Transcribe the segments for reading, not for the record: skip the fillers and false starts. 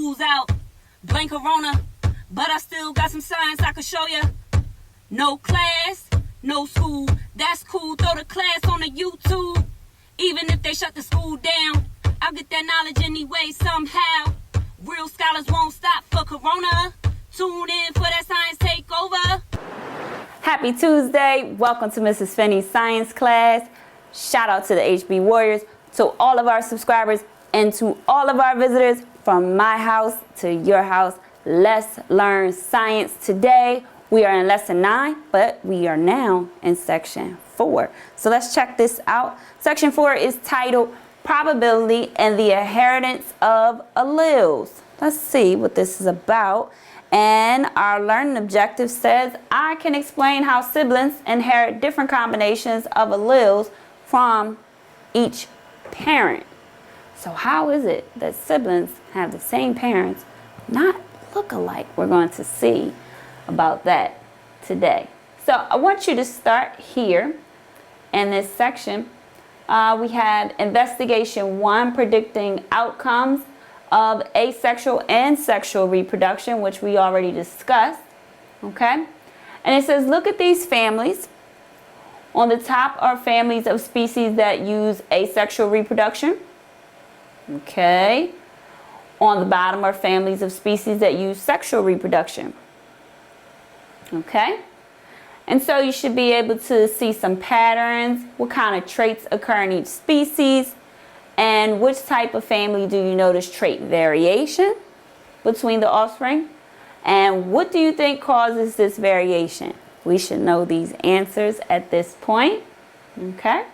school's out, blame corona, but I still got some science I could show ya. No class, no school, that's cool, throw the class on the YouTube. Even if they shut the school down, I'll get that knowledge anyway somehow. Real scholars won't stop for corona. Tune in for that science takeover. Happy Tuesday. Welcome to Mrs. Finney's science class. Shout out to the HB Warriors, to all of our subscribers, and to all of our visitors from my house to your house. Let's learn science today. We are in lesson 9, but we are now in section 4. So let's check this out. Section 4 is titled Probability and the Inheritance of Alleles. Let's see what this is about. And our learning objective says, I can explain how siblings inherit different combinations of alleles from each parent. So how is it that siblings have the same parents, not look alike? We're going to see about that today. So I want you to start here in this section. We had investigation 1, predicting outcomes of asexual and sexual reproduction, which we already discussed. Okay, and it says, look at these families. On the top are families of species that use asexual reproduction. Okay, on the bottom are families of species that use sexual reproduction. Okay, and so you should be able to see some patterns, what kind of traits occur in each species, and which type of family do you notice trait variation between the offspring, and what do you think causes this variation? We should know these answers at this point. Okay,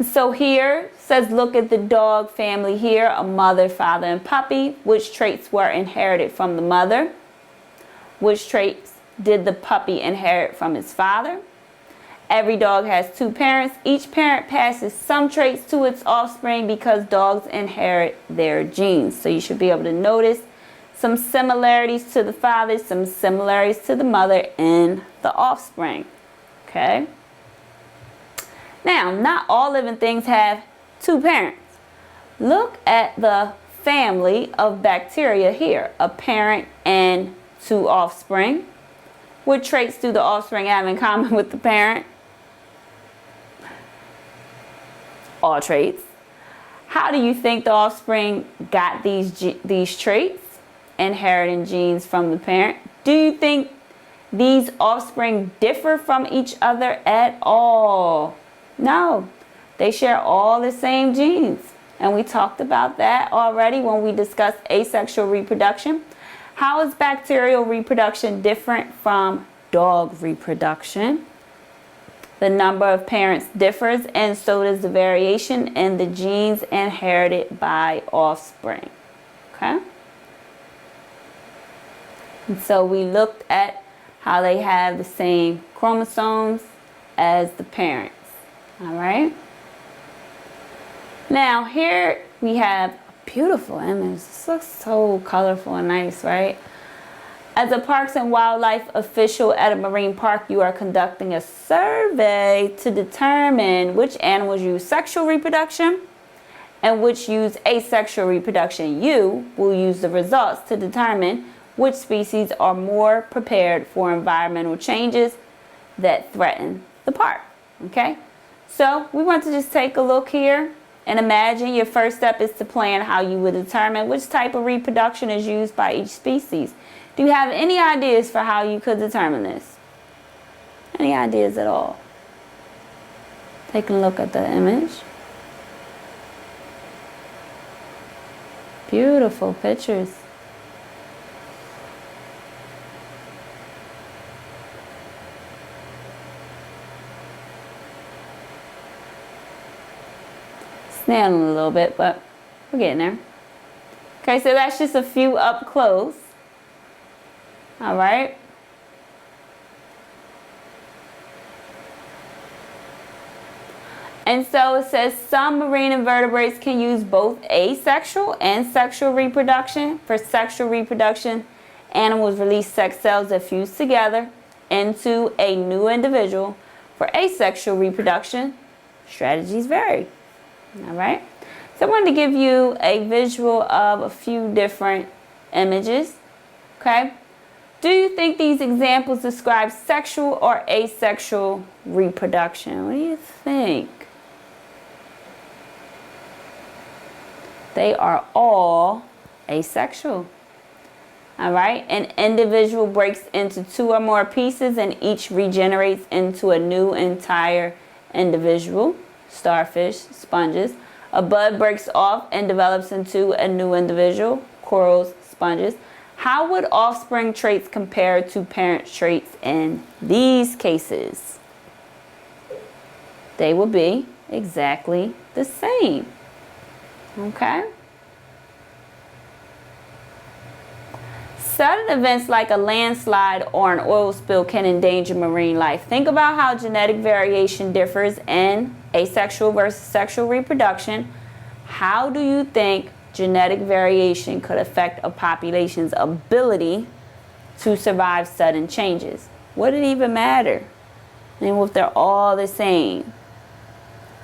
so here says, look at the dog family here, a mother, father, and puppy. Which traits were inherited from the mother? Which traits did the puppy inherit from his father? Every dog has 2 parents. Each parent passes some traits to its offspring because dogs inherit their genes. So you should be able to notice some similarities to the father, some similarities to the mother in the offspring. Okay. Now, not all living things have 2 parents. Look at the family of bacteria here, a parent and 2 offspring. What traits do the offspring have in common with the parent? All traits. How do you think the offspring got these traits? Inheriting genes from the parent. Do you think these offspring differ from each other at all? No, they share all the same genes. And we talked about that already when we discussed asexual reproduction. How is bacterial reproduction different from dog reproduction? The number of parents differs, and so does the variation in the genes inherited by offspring. Okay? And so we looked at how they have the same chromosomes as the parents. All right? Now here we have a beautiful image. This looks so colorful and nice, right? As a Parks and Wildlife official at a marine park, you are conducting a survey to determine which animals use sexual reproduction and which use asexual reproduction. You will use the results to determine which species are more prepared for environmental changes that threaten the park. Okay, so we want to just take a look here and imagine your first step is to plan how you would determine which type of reproduction is used by each species. Do you have any ideas for how you could determine this? Any ideas at all? Taking a look at the image. Beautiful pictures. Snailing a little bit, but we're getting there. Okay, so that's just a few up close. All right. And so it says some marine invertebrates can use both asexual and sexual reproduction. For sexual reproduction, animals release sex cells that fuse together into a new individual. For asexual reproduction, strategies vary. All right. So I wanted to give you a visual of a few different images. Okay? Do you think these examples describe sexual or asexual reproduction? What do you think? They are all asexual. All right? An individual breaks into two or more pieces and each regenerates into a new entire individual. Starfish, sponges. A bud breaks off and develops into a new individual. Corals, sponges. How would offspring traits compare to parent traits in these cases? They will be exactly the same. Okay? Sudden events like a landslide or an oil spill can endanger marine life. Think about how genetic variation differs in asexual versus sexual reproduction. How do you think genetic variation could affect a population's ability to survive sudden changes? Would it even matter? And what if they're all the same?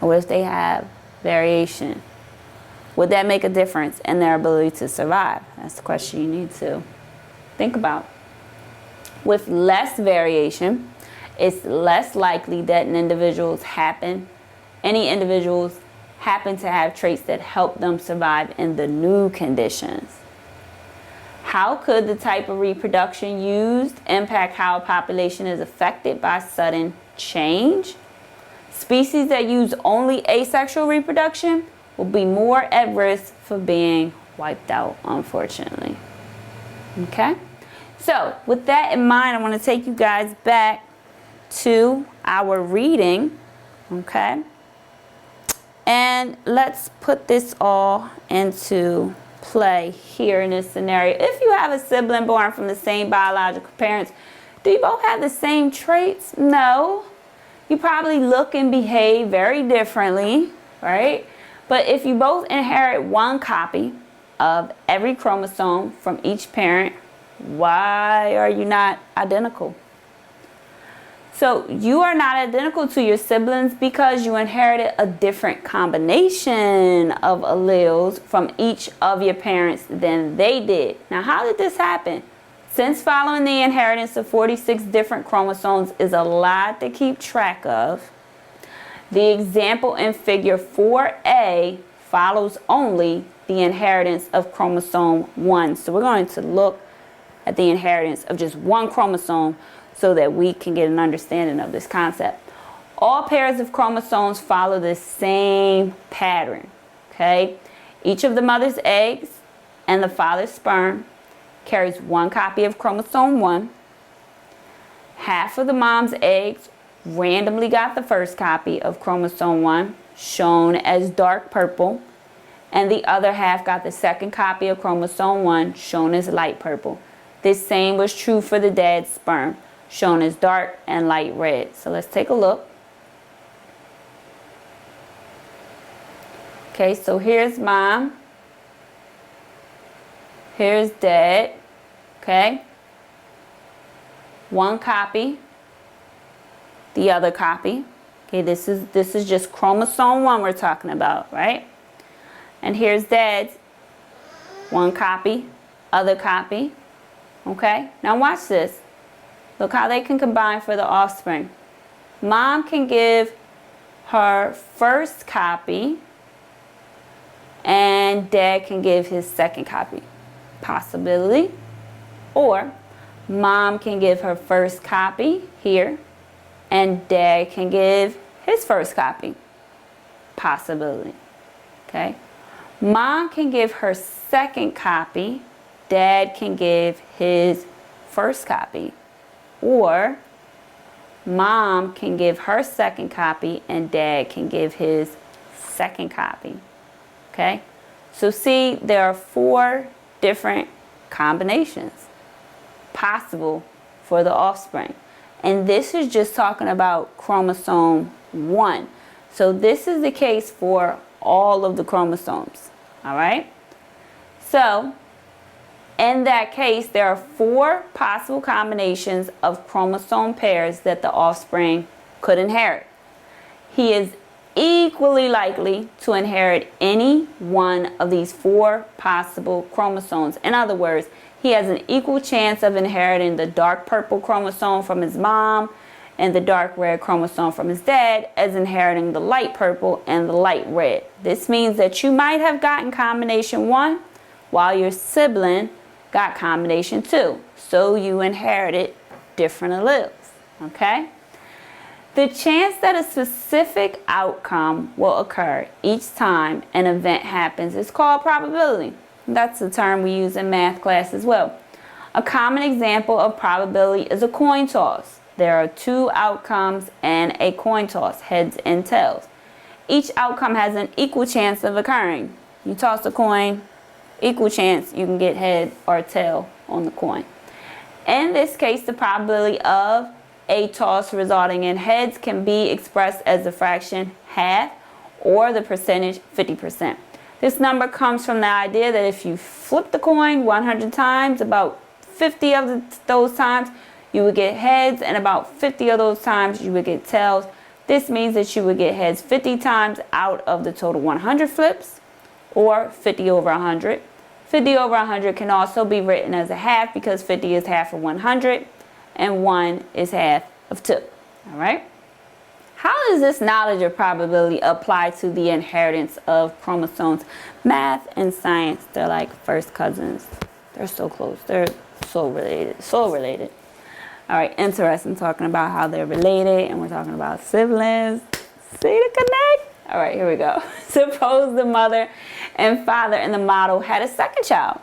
Or what if they have variation? Would that make a difference in their ability to survive? That's the question you need to think about. With less variation, it's less likely that any individuals happen to have traits that help them survive in the new conditions. How could the type of reproduction used impact how a population is affected by sudden change? Species that use only asexual reproduction will be more at risk for being wiped out, unfortunately. Okay? So, with that in mind, I want to take you guys back to our reading. Okay? And let's put this all into play here in this scenario. If you have a sibling born from the same biological parents, do you both have the same traits? No. You probably look and behave very differently, right? But if you both inherit one copy of every chromosome from each parent, why are you not identical? So you are not identical to your siblings because you inherited a different combination of alleles from each of your parents than they did. Now, how did this happen? Since following the inheritance of 46 different chromosomes is a lot to keep track of, the example in figure 4A follows only the inheritance of chromosome 1. So we're going to look at the inheritance of just one chromosome so that we can get an understanding of this concept. All pairs of chromosomes follow the same pattern, okay? Each of the mother's eggs and the father's sperm carries one copy of chromosome 1. Half of the mom's eggs randomly got the first copy of chromosome 1, shown as dark purple, and the other half got the second copy of chromosome 1, shown as light purple. This same was true for the dad's sperm, shown as dark and light red. So let's take a look. Okay, so here's mom. Here's dad. Okay. One copy. The other copy. Okay, this is just chromosome 1 we're talking about, right? And here's dad's. One copy, other copy. Okay, now watch this. Look how they can combine for the offspring. Mom can give her first copy and dad can give his second copy. Possibility. Or mom can give her first copy here and dad can give his first copy. Possibility. Okay. Mom can give her second copy. Dad can give his first copy. Or mom can give her second copy and dad can give his second copy. Okay. So see, there are 4 different combinations possible for the offspring. And this is just talking about chromosome 1. So this is the case for all of the chromosomes. All right? So in that case, there are 4 possible combinations of chromosome pairs that the offspring could inherit. He is equally likely to inherit any one of these 4 possible chromosomes. In other words, he has an equal chance of inheriting the dark purple chromosome from his mom and the dark red chromosome from his dad as inheriting the light purple and the light red. This means that you might have gotten combination 1 while your sibling got combination 2. So you inherited different alleles, okay? The chance that a specific outcome will occur each time an event happens is called probability. That's the term we use in math class as well. A common example of probability is a coin toss. There are 2 outcomes and a coin toss, heads and tails. Each outcome has an equal chance of occurring. You toss a coin, equal chance you can get head or tail on the coin. In this case, the probability of a toss resulting in heads can be expressed as the fraction half or the percentage 50%. This number comes from the idea that if you flip the coin 100 times, about 50 of those times you would get heads, and about 50 of those times you would get tails. This means that you would get heads 50 times out of the total 100 flips, or 50 over 100. 50 over 100 can also be written as a half because 50 is half of 100 and 1 is half of 2. All right? How does this knowledge of probability apply to the inheritance of chromosomes? Math and science, they're like first cousins. They're so close. They're so related. So related. All right, interesting talking about how they're related, and we're talking about siblings. See the connect? All right, here we go. Suppose the mother and father in the model had a second child.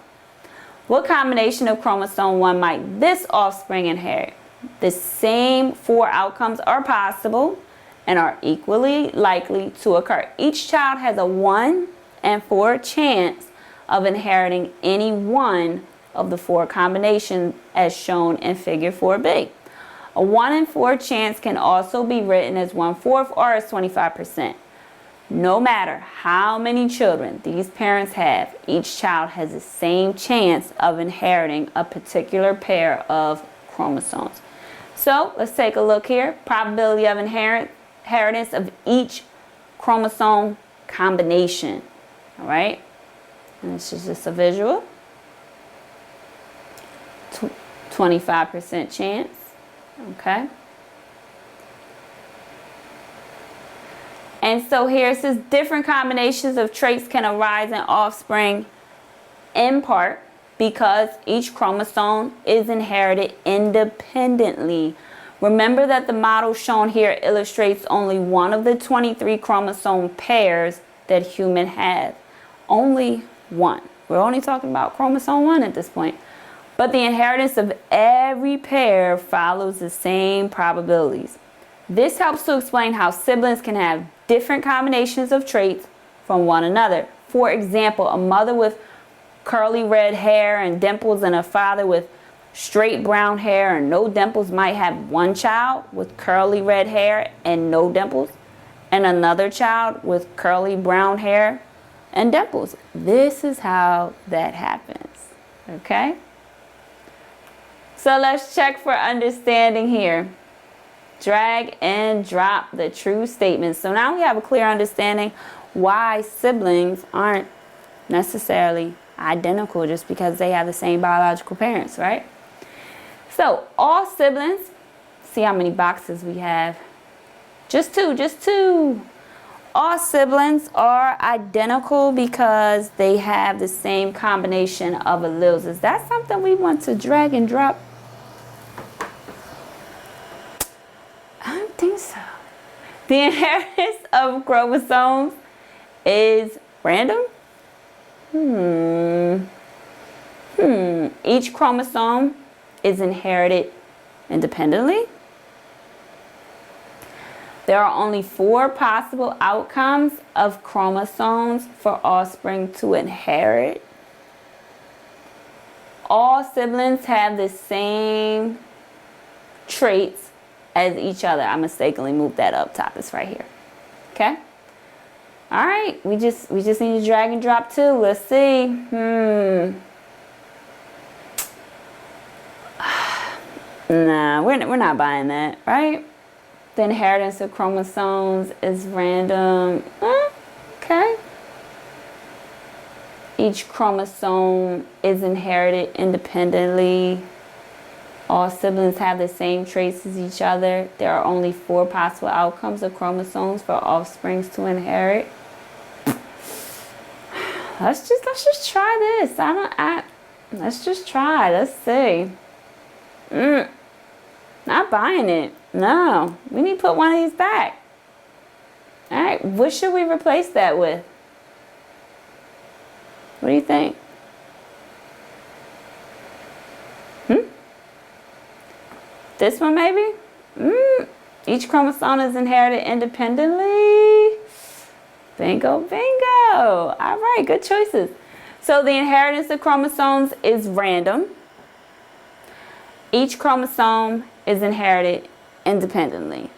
What combination of chromosome 1 might this offspring inherit? The same 4 outcomes are possible and are equally likely to occur. Each child has a 1 in 4 chance of inheriting any one of the 4 combinations as shown in figure 4b. A 1 in 4 chance can also be written as 1/4 or as 25%. No matter how many children these parents have, each child has the same chance of inheriting a particular pair of chromosomes. So let's take a look here. Probability of inheritance of each chromosome combination. All right, and this is just a visual. 25% chance. Okay. And so here it says different combinations of traits can arise in offspring in part because each chromosome is inherited independently. Remember that the model shown here illustrates only one of the 23 chromosome pairs that humans have. Only one. We're only talking about chromosome 1 at this point. But the inheritance of every pair follows the same probabilities. This helps to explain how siblings can have different combinations of traits from one another. For example, a mother with curly red hair and dimples and a father with straight brown hair and no dimples might have one child with curly red hair and no dimples, and another child with curly brown hair and dimples. This is how that happens. Okay? So let's check for understanding here. Drag and drop the true statements. So now we have a clear understanding why siblings aren't necessarily identical just because they have the same biological parents, right? So all siblings, see how many boxes we have? Just two. All siblings are identical because they have the same combination of alleles. Is that something we want to drag and drop? I don't think so. The inheritance of chromosomes is random. Each chromosome is inherited independently. There are only 4 possible outcomes of chromosomes for offspring to inherit. All siblings have the same traits as each other. I mistakenly moved that up top. It's right here. Okay? All right. We just need to drag and drop 2. Let's see. Nah, we're not buying that, right? The inheritance of chromosomes is random. Okay. Each chromosome is inherited independently. All siblings have the same traits as each other. There are only 4 possible outcomes of chromosomes for offsprings to inherit. Let's just try this. Let's just try. Let's see. Not buying it. No. We need to put one of these back. All right. What should we replace that with? What do you think? This one maybe? Each chromosome is inherited independently. Bingo, bingo. All right, good choices. So the inheritance of chromosomes is random. Each chromosome is inherited independently.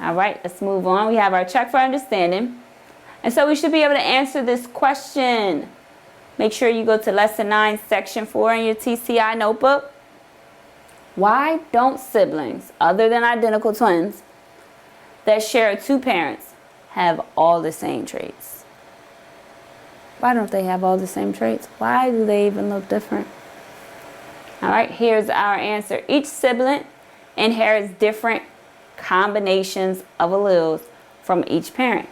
All right, let's move on. We have our check for understanding. And so we should be able to answer this question. Make sure you go to Lesson 9, Section 4 in your TCi notebook. Why don't siblings, other than identical twins, that share 2 parents have all the same traits? Why don't they have all the same traits? Why do they even look different? All right, here's our answer. Each sibling inherits different combinations of alleles from each parent.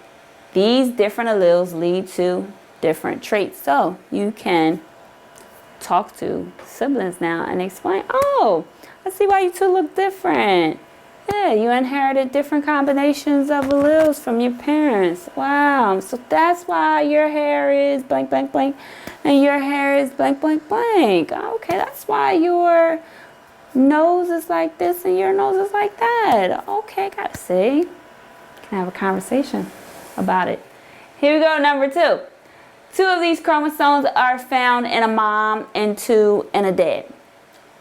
These different alleles lead to different traits. So you can talk to siblings now and explain, oh, I see why you 2 look different. Yeah, you inherited different combinations of alleles from your parents. Wow, so that's why your hair is blank, blank, blank, and your hair is blank, blank, blank. Okay, that's why your nose is like this and your nose is like that. Okay, gotta see. Can have a conversation about it. Here we go, number 2. 2 of these chromosomes are found in a mom and 2 in a dad.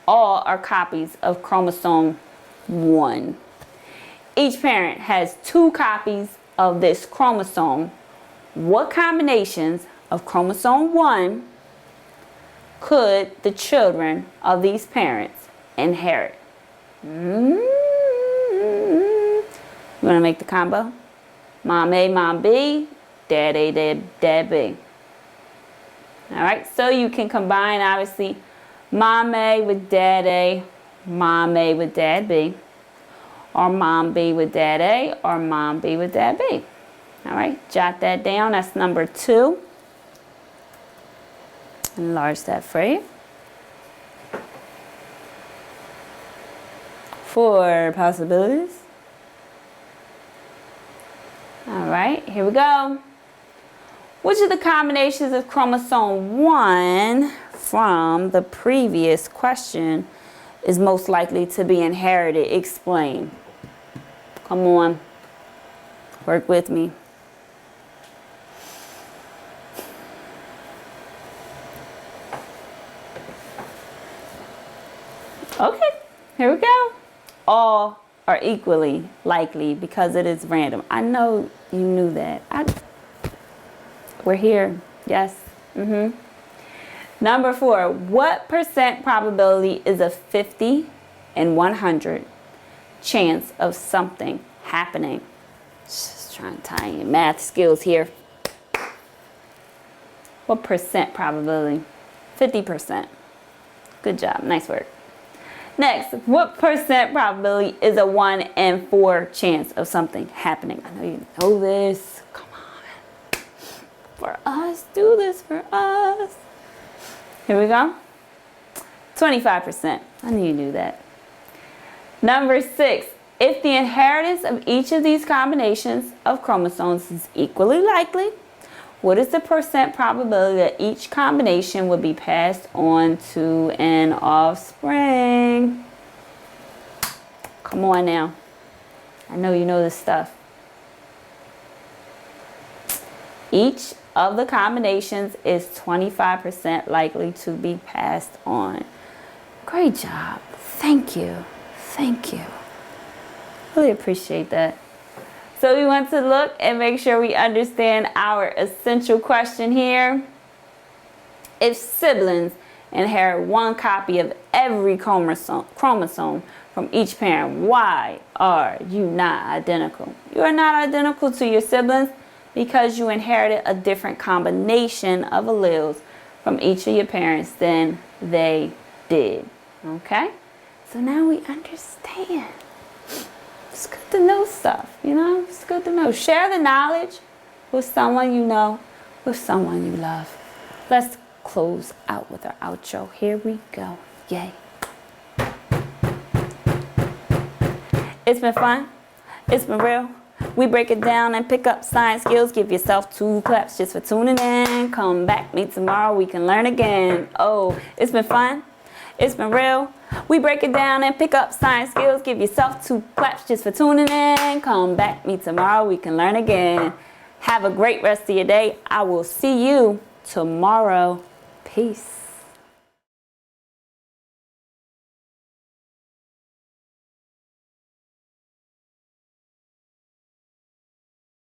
All are copies of chromosome 1. Each parent has 2 copies of this chromosome. What combinations of chromosome 1 could the children of these parents inherit? You want to make the combo? Mom A, Mom B, Dad A, Dad B. All right, so you can combine, obviously, Mom A with Dad A, Mom A with Dad B, or Mom B with Dad A, or Mom B with Dad B. All right, jot that down. That's number 2. Enlarge that for you. 4 possibilities. All right, here we go. Which of the combinations of chromosome 1 from the previous question is most likely to be inherited? Explain. Come on. Work with me. Okay, here we go. All are equally likely because it is random. I know you knew that. We're here. Yes. Number 4. What % probability is a 50 in 100 chance of something happening? Just trying to tie in math skills here. What % probability? 50%. Good job. Nice work. Next, what % probability is a 1 in 4 chance of something happening? I know you know this. Come on. For us. Do this for us. Here we go. 25%. I knew you knew that. Number 6. If the inheritance of each of these combinations of chromosomes is equally likely, what is the % probability that each combination would be passed on to an offspring? Come on now. I know you know this stuff. Each of the combinations is 25% likely to be passed on. Great job. Thank you. Thank you. Really appreciate that. So we want to look and make sure we understand our essential question here. If siblings inherit 1 copy of every chromosome from each parent. Why are you not identical? You are not identical to your siblings because you inherited a different combination of alleles from each of your parents than they did. Okay? So now we understand. It's good to know stuff, you know? It's good to know. Share the knowledge with someone you know, with someone you love. Let's close out with our outro. Here we go. Yay. It's been fun. It's been real. We break it down and pick up science skills. Give yourself 2 claps just for tuning in. Come back, meet tomorrow. We can learn again. Oh, it's been fun. It's been real. We break it down and pick up science skills. Give yourself 2 claps just for tuning in. Come back, meet tomorrow. We can learn again. Have a great rest of your day. I will see you tomorrow. Peace.